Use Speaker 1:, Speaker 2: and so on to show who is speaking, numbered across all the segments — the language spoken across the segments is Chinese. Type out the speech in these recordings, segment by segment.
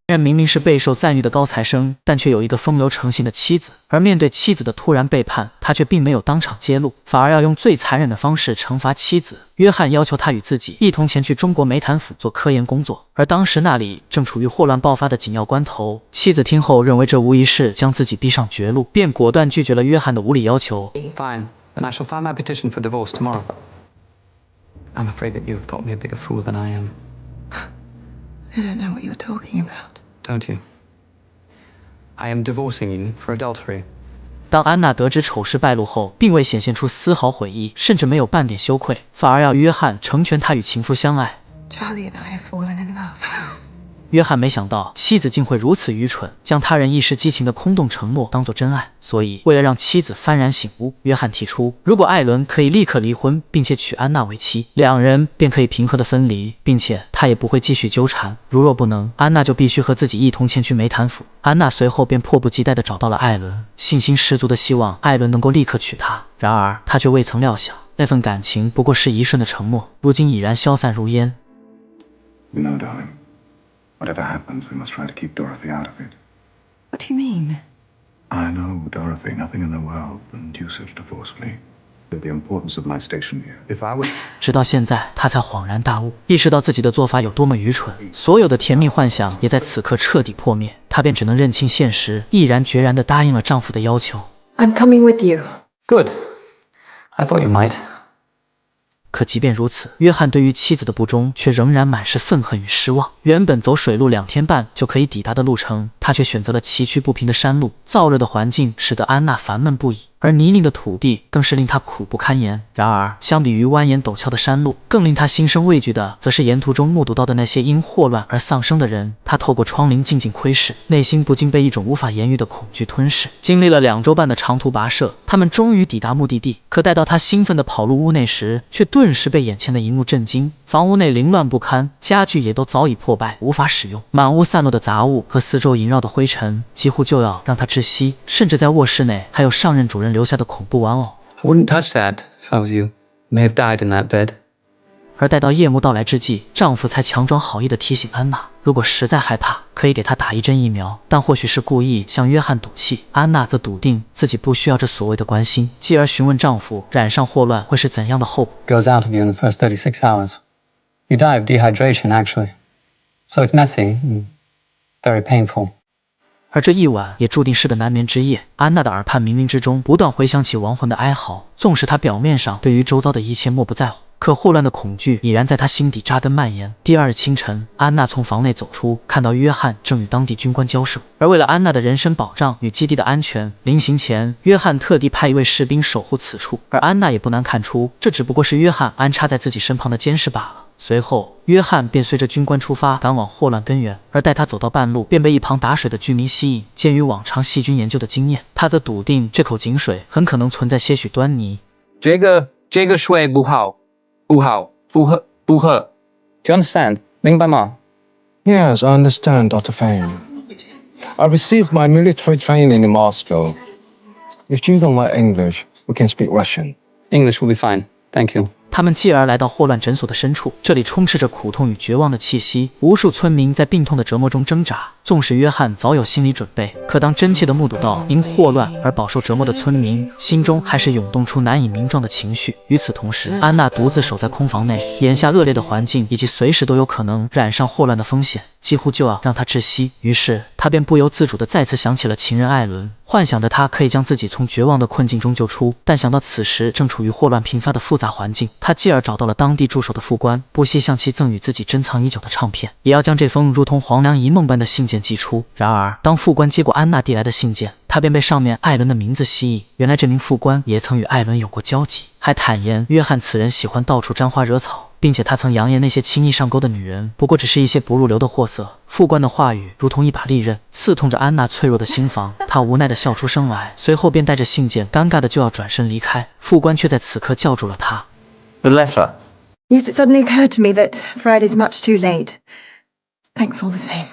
Speaker 1: 人明明是备受赞誉的高材生，但却有一个风流成性的妻子。而面对妻子的突然背叛，他却并没有当场揭露，反而要用最残忍的方式惩罚妻子。约翰要求他与自己一同前去中国煤炭府做科研工作，而当时那里正处于霍乱爆发的紧要关头。妻子听后认为这无疑是将自己逼上绝路，便果断拒绝了约翰的无理要求。
Speaker 2: Fine, then I shall file my petition for divorce tomorrow. I'm afraid that you have thought me a bigger fool than I am.
Speaker 3: I don't know what you're talking about.
Speaker 2: Don't you? I am divorcing you for adultery.
Speaker 1: 当安娜得知丑事败露后，并未显现出丝毫悔意，甚至没有半点羞愧，反而要约翰成全她与情夫相爱。
Speaker 3: Charlie and I have fallen in love.
Speaker 1: 约翰没想到妻子竟会如此愚蠢，将他人一时激情的空洞承诺当作真爱。所以为了让妻子幡然醒悟，约翰提出，如果艾伦可以立刻离婚，并且娶安娜为妻，两人便可以平和的分离，并且他也不会继续纠缠。如若不能，安娜就必须和自己一同前去煤炭府。安娜随后便迫不及待地找到了艾伦，信心十足地希望艾伦能够立刻娶她。然而她却未曾料想，那份感情不过是一瞬的承诺，如今已然消散如烟。
Speaker 4: You know, darling.Whatever happens, we must try to keep Dorothy out of it.
Speaker 3: What do you mean?
Speaker 4: I know, Dorothy. Nothing in the world will induce her to divorce me. The importance of my station here. If I were...
Speaker 1: 直到现在，她才恍然大悟，意识到自己的做法有多么愚蠢，所有的甜蜜幻想也在此刻彻底破灭。她便只能认清现实，毅然决然地答应了丈夫的要求。
Speaker 3: I'm coming with you.
Speaker 2: Good. I thought you might.
Speaker 1: 可即便如此，约翰对于妻子的不忠却仍然满是愤恨与失望。原本走水路2天半就可以抵达的路程，他却选择了崎岖不平的山路。燥热的环境使得安娜烦闷不已，而泥泞的土地更是令他苦不堪言。然而，相比于蜿蜒陡峭的山路，更令他心生畏惧的，则是沿途中目睹到的那些因霍乱而丧生的人。他透过窗棂静静窥视，内心不禁被一种无法言喻的恐惧吞噬。经历了2周半的长途跋涉，他们终于抵达目的地。可待到他兴奋地跑入屋内时，却顿时被眼前的一幕震惊。房屋内凌乱不堪，家具也都早已破败，无法使用。满屋散落的杂物和四周萦绕的灰尘，几乎就要让他窒息。甚至在卧室内，还有上任主人留下的恐怖玩偶。
Speaker 2: I wouldn't touch that if I was you. You may have died in that bed.
Speaker 1: 而待到夜幕到来之际，丈夫才强装好意地提醒安娜，如果实在害怕，可以给她打1针疫苗，但或许是故意向约翰赌气。安娜则笃定自己不需要这所谓的关心，继而询问丈夫染上霍乱会是怎样的后果。
Speaker 2: Goes out of you in the first 36 hours. You die of dehydration, actually. So it's messy and very painful.
Speaker 1: 而这一晚也注定是个难眠之夜。安娜的耳畔冥冥之中不断回响起亡魂的哀嚎，纵使她表面上对于周遭的一切漠不在乎，可霍乱的恐惧已然在她心底扎根蔓延。第2日清晨，安娜从房内走出，看到约翰正与当地军官交涉。而为了安娜的人身保障与基地的安全，临行前，约翰特地派1位士兵守护此处。而安娜也不难看出，这只不过是约翰安插在自己身旁的监视罢了。随后，约翰便随着军官出发，赶往霍乱根源。而待他走到半路，便被一旁打水的居民吸引。鉴于往常细菌研究的经验，他则笃定这口井水很可能存在些许端倪。
Speaker 2: 这个水不好，不喝。Do you understand? 明白吗？
Speaker 4: Yes, I understand, Dr. Fane. I received my military training in Moscow. If you don't like English, we can speak Russian.
Speaker 2: English will be fine. Thank you.
Speaker 1: 他们继而来到霍乱诊所的深处，这里充斥着苦痛与绝望的气息，无数村民在病痛的折磨中挣扎。纵使约翰早有心理准备，可当真切地目睹到因霍乱而饱受折磨的村民，心中还是涌动出难以名状的情绪。与此同时，安娜独自守在空房内，眼下恶劣的环境以及随时都有可能染上霍乱的风险，几乎就要让她窒息。于是，她便不由自主地再次想起了情人艾伦，幻想着他可以将自己从绝望的困境中救出。但想到此时正处于霍乱频发的复杂环境，她继而找到了当地驻守的副官，不惜向其赠予自己珍藏已久的唱片，也要将这封如同黄粱一梦般的信件寄出。然而，当副官接过安娜递来的信件，他便被上面艾伦的名字吸引。原来这名副官也曾与艾伦有过交集，还坦言约翰此人喜欢到处沾花惹草，并且他曾扬言那些轻易上钩的女人不过只是一些不入流的货色。副官的话语如同一把利刃，刺痛着安娜脆弱的心房。她无奈地笑出声来，随后便带着信件尴尬的就要转身离开。副官却在此刻叫住了他。
Speaker 2: The letter.
Speaker 3: Yes, it suddenly occurred to me that Friday's much too late. Thanks all the same.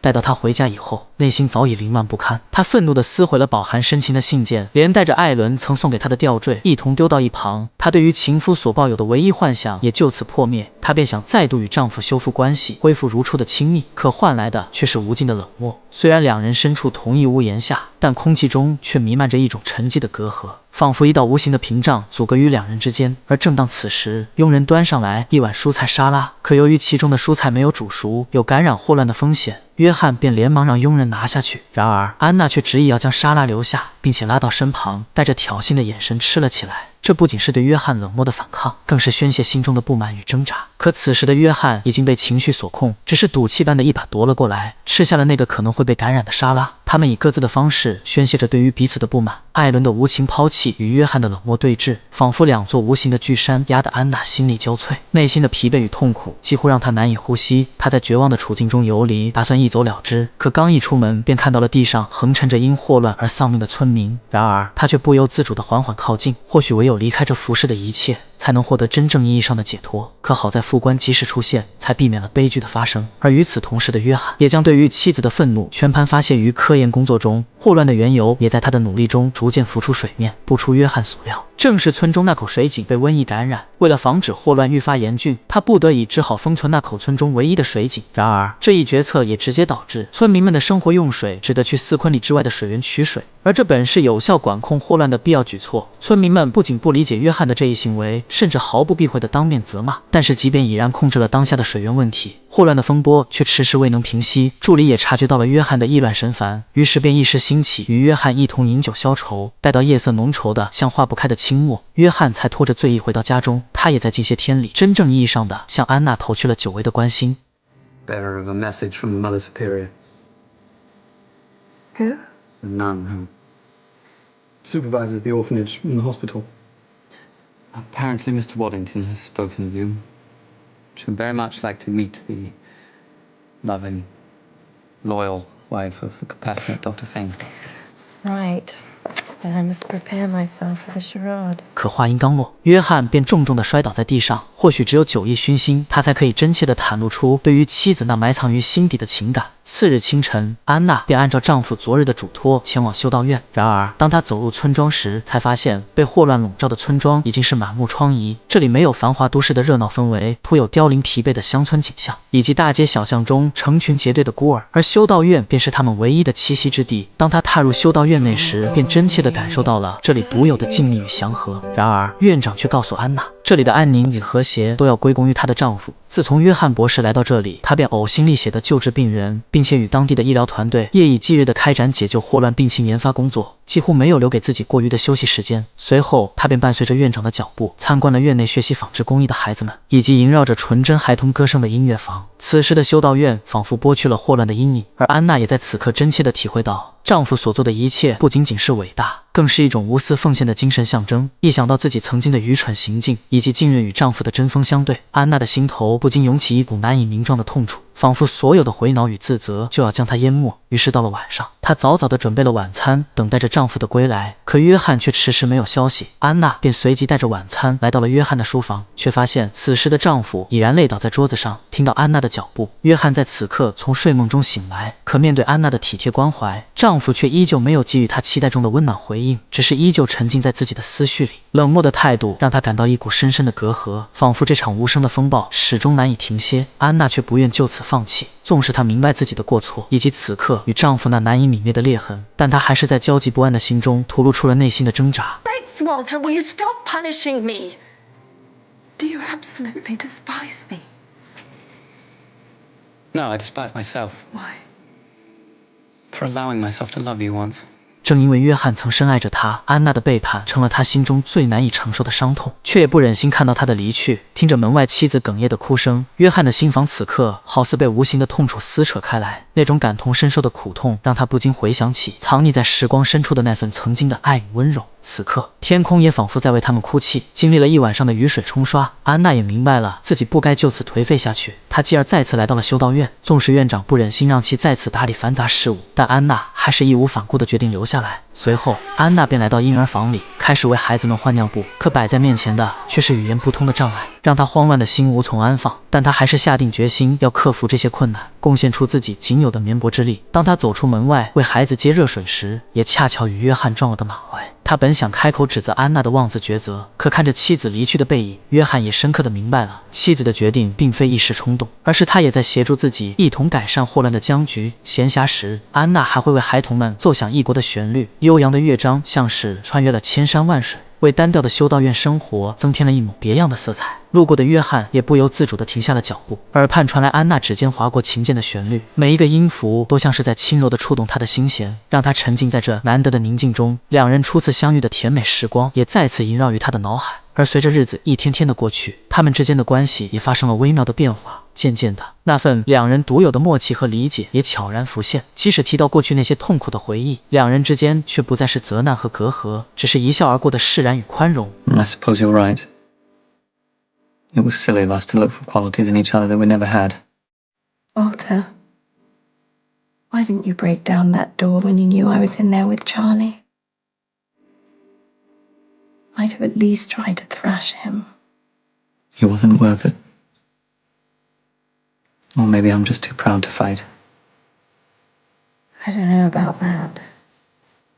Speaker 1: 待到他回家以后，内心早已凌乱不堪。他愤怒地撕毁了饱含深情的信件，连带着艾伦曾送给他的吊坠一同丢到一旁。他对于情夫所抱有的唯一幻想也就此破灭。她便想再度与丈夫修复关系，恢复如初的亲密，可换来的却是无尽的冷漠。虽然两人身处同一屋檐下，但空气中却弥漫着一种沉寂的隔阂，仿佛一道无形的屏障阻隔于两人之间。而正当此时，佣人端上来一碗蔬菜沙拉，可由于其中的蔬菜没有煮熟，有感染霍乱的风险，约翰便连忙让佣人拿下去。然而安娜却执意要将沙拉留下，并且拉到身旁，带着挑衅的眼神吃了起来。这不仅是对约翰冷漠的反抗，更是宣泄心中的不满与挣扎。可此时的约翰已经被情绪所控，只是赌气般的一把夺了过来，吃下了那个可能会被感染的沙拉。他们以各自的方式宣泄着对于彼此的不满。艾伦的无情抛弃与约翰的冷漠对峙，仿佛两座无形的巨山，压得安娜心力交瘁，内心的疲惫与痛苦几乎让她难以呼吸。她在绝望的处境中游离，打算一走了之，可刚一出门，便看到了地上横陈着因霍乱而丧命的村民。然而她却不由自主地缓缓靠近，或许唯有离开这浮世的一切，才能获得真正意义上的解脱。可好在副官及时出现，才避免了悲剧的发生。而与此同时的约翰，也将对于妻子的愤怒全盘发泄于科研工作中，霍乱的缘由也在他的努力中逐渐浮出水面。不出约翰所料，正是村中那口水井被瘟疫感染，为了防止霍乱愈发严峻，他不得已只好封存那口村中唯一的水井。然而这一决策也直接导致村民们的生活用水只得去4昆里之外的水源取水，而这本是有效管控霍乱的必要举措。村民们不仅不理解约翰的这一行为，甚至毫不避讳地当面责骂。但是即便已然控制了当下的水源问题，霍乱的风波却迟迟未能平息。助理也察觉到了约翰的意乱神烦，于是便一时兴起与约翰一同饮酒消愁。待到夜色浓稠的像化不开的清末，约翰才拖着醉意回到家中。他也在近些天里真正意义上的向安娜投去了久违的关心。
Speaker 2: Bearer of a message from the Mother Superior.
Speaker 3: Who?
Speaker 2: The nun who supervises the orphanage and the hospital. Apparently Mr. Waddington has spoken of you. She would very much like to meet the loving, loyal wife of the compassionate Dr. Fane.
Speaker 3: Right. Then I must prepare myself for the charade.
Speaker 1: 可话音刚落，约翰便重重地摔倒在地上。或许只有酒意熏心，他才可以真切地袒露出对于妻子那埋藏于心底的情感。次日清晨，安娜便按照丈夫昨日的嘱托前往修道院。然而，当她走入村庄时，才发现被霍乱笼罩的村庄已经是满目疮痍。这里没有繁华都市的热闹氛围，徒有凋零疲惫的乡村景象，以及大街小巷中成群结队的孤儿。而修道院便是他们唯一的栖息之地。当她踏入修道院内时，便真切地感受到了这里独有的静谧与祥和。然而，院长却告诉安娜，这里的安宁与和谐都要归功于她的丈夫。自从约翰博士来到这里，他便呕心沥血地救治病人，并且与当地的医疗团队夜以继日地开展解救霍乱病情研发工作，几乎没有留给自己过余的休息时间。随后，他便伴随着院长的脚步，参观了院内学习纺织工艺的孩子们，以及萦绕着纯真孩童歌声的音乐房。此时的修道院仿佛剥去了霍乱的阴影，而安娜也在此刻真切地体会到，丈夫所做的一切不仅仅是伟大，更是一种无私奉献的精神象征。一想到自己曾经的愚蠢行径，以及近日与丈夫的针锋相对，安娜的心头不禁涌起一股难以名状的痛楚，仿佛所有的回恼与自责就要将她淹没。于是到了晚上，她早早地准备了晚餐，等待着丈夫的归来。可约翰却迟迟没有消息，安娜便随即带着晚餐来到了约翰的书房，却发现此时的丈夫已然累倒在桌子上。听到安娜的脚步，约翰在此刻从睡梦中醒来，可面对安娜的体贴关怀，丈夫却依旧没有给予她期待中的温暖回应，只是依旧沉浸在自己的思绪里。冷漠的态度让她感到一股深深的隔阂，仿佛这场无声的风暴始终难以停歇。安娜却不愿就此放弃，纵使她明白自己的过错，以及此刻与丈夫那难以泯灭的裂痕，但她还是在焦急不安的心中吐露出了内心的挣扎。
Speaker 3: Thanks, Walter. Will you stop punishing me? Do you absolutely despise me?
Speaker 2: No, I despise myself
Speaker 3: Why?
Speaker 2: for allowing myself to love you once.
Speaker 1: 正因为约翰曾深爱着她，安娜的背叛成了他心中最难以承受的伤痛，却也不忍心看到他的离去。听着门外妻子哽咽的哭声，约翰的心房此刻好似被无形的痛楚撕扯开来，那种感同身受的苦痛让他不禁回想起藏匿在时光深处的那份曾经的爱与温柔。此刻，天空也仿佛在为他们哭泣。经历了一晚上的雨水冲刷，安娜也明白了自己不该就此颓废下去。她继而再次来到了修道院，纵使院长不忍心让其再次打理繁杂事务，但安娜还是义无反顾地决定留下来。随后，安娜便来到婴儿房里，开始为孩子们换尿布，可摆在面前的却是语言不通的障碍。让他慌乱的心无从安放。但他还是下定决心要克服这些困难，贡献出自己仅有的绵薄之力。当他走出门外为孩子接热水时，也恰巧与约翰撞了个满怀。他本想开口指责安娜的妄自抉择，可看着妻子离去的背影，约翰也深刻的明白了，妻子的决定并非一时冲动，而是他也在协助自己一同改善霍乱的僵局。闲暇时，安娜还会为孩童们奏响异国的旋律，悠扬的乐章像是穿越了千山万水，为单调的修道院生活增添了一抹别样的色彩。路过的约翰也不由自主地停下了脚步，耳畔传来安娜指尖划过琴键的旋律，每一个音符都像是在轻柔地触动他的心弦，让他沉浸在这难得的宁静中。两人初次相遇的甜美时光也再次萦绕于他的脑海。而随着日子一天天的过去，他们之间的关系也发生了微妙的变化。渐渐的，那份两人独有的默契和理解也悄然浮现。即使提到过去那些痛苦的回忆，两人之间却不再是责难和隔阂，只是一笑而过的释然与宽容。
Speaker 2: I suppose you're right. It was silly of us to look for qualities in each other that we never had.
Speaker 3: Walter, why didn't you break down that door when you knew I was in there with Charlie? Might have at least tried to thrash him.
Speaker 2: He wasn't worth it. Or maybe I'm just too proud to fight.
Speaker 3: I don't know about that.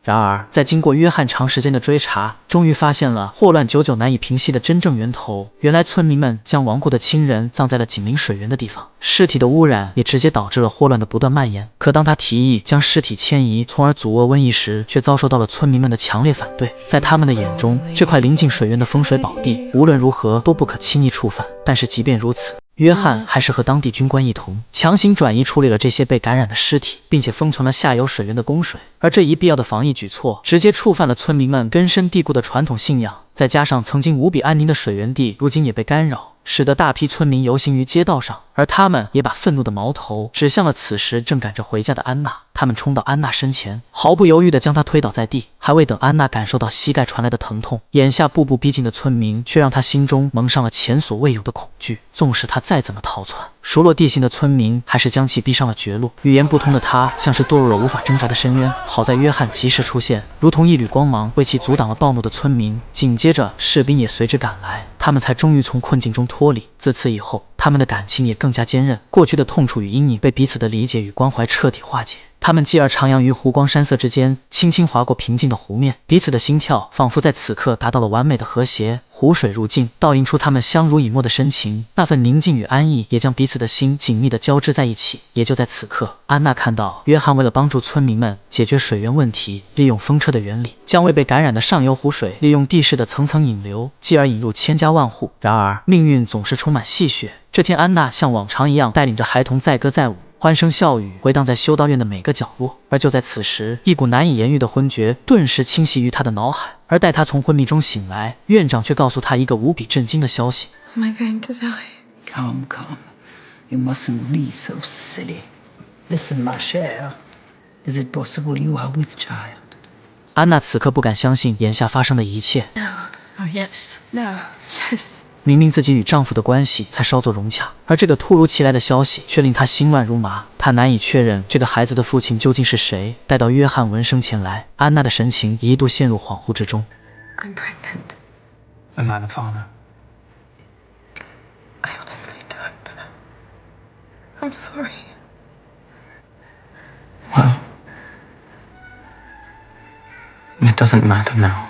Speaker 1: 然而，在经过约翰长时间的追查，终于发现了霍乱久久难以平息的真正源头。原来，村民们将亡故的亲人葬在了紧邻水源的地方，尸体的污染也直接导致了霍乱的不断蔓延。可当他提议将尸体迁移，从而阻遏瘟疫时，却遭受到了村民们的强烈反对。在他们的眼中，这块临近水源的风水宝地，无论如何都不可轻易触犯。但是，即便如此，约翰还是和当地军官一同强行转移处理了这些被感染的尸体，并且封存了下游水源的供水。而这一必要的防疫举措，直接触犯了村民们根深蒂固的传统信仰。再加上曾经无比安宁的水源地，如今也被干扰，使得大批村民游行于街道上，而他们也把愤怒的矛头指向了此时正赶着回家的安娜。他们冲到安娜身前，毫不犹豫地将她推倒在地，还未等安娜感受到膝盖传来的疼痛，眼下步步逼近的村民却让她心中蒙上了前所未有的恐惧。纵使她再怎么逃窜，熟络地形的村民还是将其逼上了绝路。语言不通的她像是堕入了无法挣扎的深渊。好在约翰及时出现，如同一缕光芒，为其阻挡了暴怒的村民。紧接着，士兵也随之赶来，他们才终于从困境中脱离。自此以后，他们的感情也更加坚韧，过去的痛楚与阴影被彼此的理解与关怀彻底化解。他们继而徜徉于湖光山色之间，轻轻划过平静的湖面，彼此的心跳仿佛在此刻达到了完美的和谐。湖水如镜，倒映出他们相濡以沫的深情，那份宁静与安逸也将彼此的心紧密地交织在一起。也就在此刻，安娜看到约翰为了帮助村民们解决水源问题，利用风车的原理，将未被感染的上游湖水利用地势的层层引流，继而引入千家万户。然而，命运总是充满戏谑。这天，安娜像往常一样带领着孩童载歌载舞，欢声笑语回荡在修道院的每个角落。而就在此时，一股难以言喻的昏厥顿时侵袭于他的脑海。而待他从昏迷中醒来，院长却告诉他一个无比震惊的消息。
Speaker 3: Am I going to die?
Speaker 5: Calm. You mustn't be so silly. Listen, ma chère. Is it possible you are with child?
Speaker 1: 安娜此刻不敢相信眼下发生的一切。
Speaker 3: No. Oh, yes. No. Yes.
Speaker 1: 明明自己与丈夫的关系才稍作融洽，而这个突如其来的消息却令她心乱如麻。她难以确认这个孩子的父亲究竟是谁。待到约翰闻声前来，安娜的神情一度陷入恍惚之中。
Speaker 3: I'm pregnant.
Speaker 2: Am I the father?
Speaker 3: I honestly don't. I'm sorry.
Speaker 2: Well, it doesn't matter now.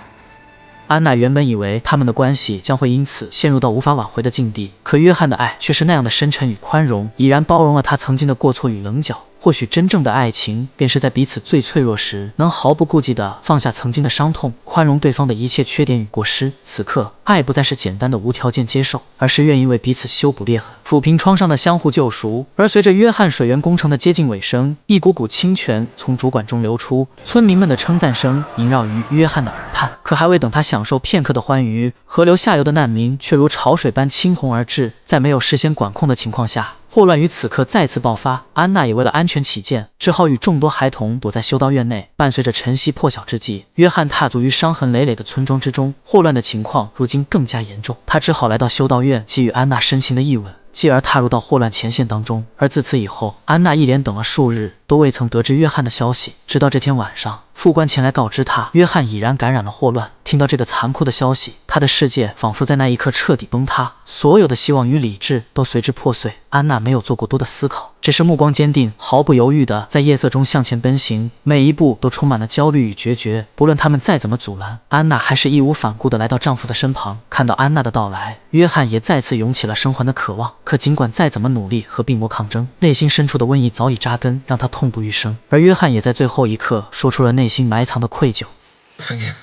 Speaker 1: 安娜原本以为他们的关系将会因此陷入到无法挽回的境地，可约翰的爱却是那样的深沉与宽容，已然包容了他曾经的过错与棱角。或许真正的爱情，便是在彼此最脆弱时，能毫不顾忌地放下曾经的伤痛，宽容对方的一切缺点与过失。此刻，爱不再是简单的无条件接受，而是愿意为彼此修补裂痕，抚平创伤的相互救赎。而随着约翰水源工程的接近尾声，一股股清泉从主管中流出，村民们的称赞声萦绕于约翰的耳畔。可还未等他享受片刻的欢愉，河流下游的难民却如潮水般倾洪而至。在没有事先管控的情况下，霍乱于此刻再次爆发。安娜也为了安全起见，只好与众多孩童躲在修道院内。伴随着晨曦破晓之际，约翰踏足于伤痕累累的村庄之中。霍乱的情况如今更加严重，他只好来到修道院，给予安娜深情的一吻，继而踏入到霍乱前线当中。而自此以后，安娜一连等了数日，都未曾得知约翰的消息。直到这天晚上，副官前来告知他，约翰已然感染了霍乱。听到这个残酷的消息，他的世界仿佛在那一刻彻底崩塌，所有的希望与理智都随之破碎。安娜没有做过多的思考，只是目光坚定，毫不犹豫地在夜色中向前奔行，每一步都充满了焦虑与决绝。不论他们再怎么阻拦，安娜还是义无反顾地来到丈夫的身旁。看到安娜的到来，约翰也再次涌起了生还的渴望。可尽管再怎么努力和病魔抗争，内心深处的瘟疫早已扎根，让他痛不欲生。而约翰也在最后一刻说出了内心埋藏的愧疚。
Speaker 4: Forgive.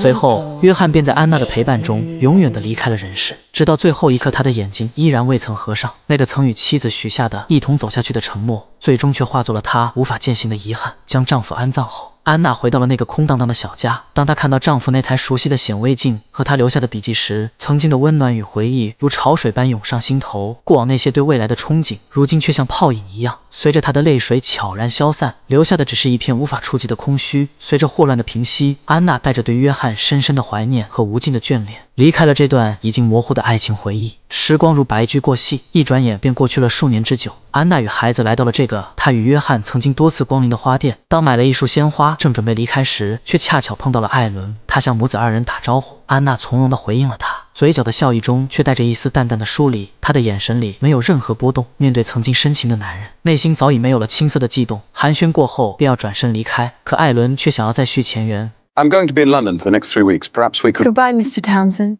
Speaker 1: 随后，约翰便在安娜的陪伴中永远地离开了人世。直到最后一刻，他的眼睛依然未曾合上。那个曾与妻子许下的一同走下去的承诺，最终却化作了他无法践行的遗憾。将丈夫安葬后，安娜回到了那个空荡荡的小家。当她看到丈夫那台熟悉的显微镜和他留下的笔记时，曾经的温暖与回忆如潮水般涌上心头。过往那些对未来的憧憬，如今却像泡影一样，随着她的泪水悄然消散，留下的只是一片无法触及的空虚。随着霍乱的平息，安娜带着对约翰深深的怀念和无尽的眷恋，离开了这段已经模糊的爱情回忆。时光如白驹过隙，一转眼便过去了数年之久。安娜与孩子来到了这个她与约翰曾经多次光临的花店。当买了一束鲜花，正准备离开时，却恰巧碰到了艾伦。他向母子二人打招呼，安娜从容地回应了他，嘴角的笑意中却带着一丝淡淡的疏离。她的眼神里没有任何波动，面对曾经深情的男人，内心早已没有了青涩的悸动。寒暄过后，便要转身离开，可艾伦却想要再续前缘。
Speaker 6: I'm going to be in London for the next 3 weeks. Perhaps we could.
Speaker 3: Goodbye, Mr. Townsend.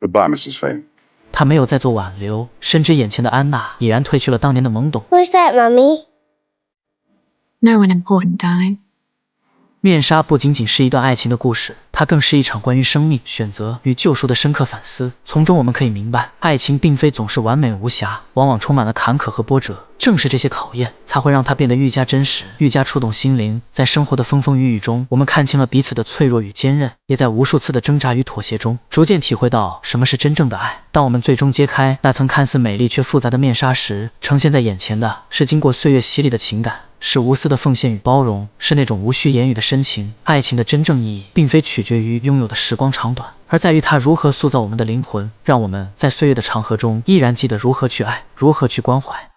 Speaker 6: Goodbye, Mrs. Fane.
Speaker 1: 他没有再做挽留，深知眼前的安娜已然褪去了当年的懵懂。
Speaker 7: Who's that, Mummy?
Speaker 3: No one important, darling.
Speaker 1: 面纱不仅仅是一段爱情的故事，它更是一场关于生命、选择与救赎的深刻反思。从中我们可以明白，爱情并非总是完美无瑕，往往充满了坎坷和波折。正是这些考验，才会让它变得愈加真实，愈加触动心灵。在生活的风风雨雨中，我们看清了彼此的脆弱与坚韧，也在无数次的挣扎与妥协中，逐渐体会到什么是真正的爱。当我们最终揭开那层看似美丽却复杂的面纱时，呈现在眼前的是经过岁月洗礼的情感，是无私的奉献与包容，是那种无需言语的深情。爱情的真正意义，并非取决于拥有的时光长短，而在于它如何塑造我们的灵魂，让我们在岁月的长河中依然记得如何去爱，如何去关怀。